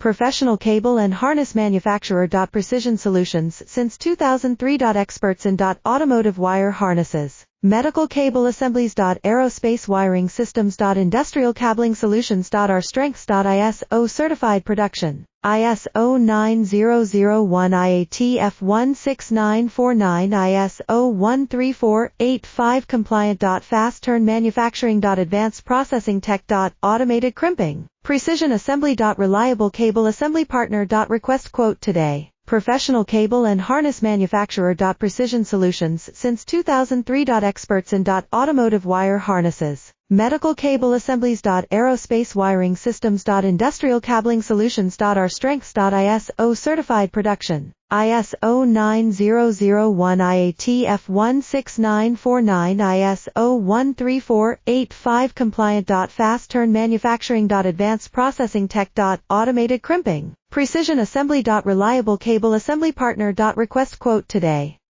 Professional cable and harness manufacturer. Precision Solutions since 2003. Experts in automotive wire harnesses, medical cable assemblies. Aerospace wiring systems. Industrial cabling solutions. Our strengths. ISO certified production. ISO 9001 IATF 16949 ISO 13485 compliant. Fast turn manufacturing. Advanced processing tech. Automated crimping. Precision assembly. Reliable cable assembly partner. Request quote today. Professional cable and harness manufacturer. Precision Solutions since 2003. Experts in automotive wire harnesses, medical cable assemblies. Aerospace wiring systems. Industrial cabling solutions. Our strengths. ISO certified production. ISO 9001 IATF 16949 ISO 13485 compliant. Fast turn manufacturing. Advanced processing tech. Automated crimping. Precision assembly. Reliable cable assembly partner. Request quote today.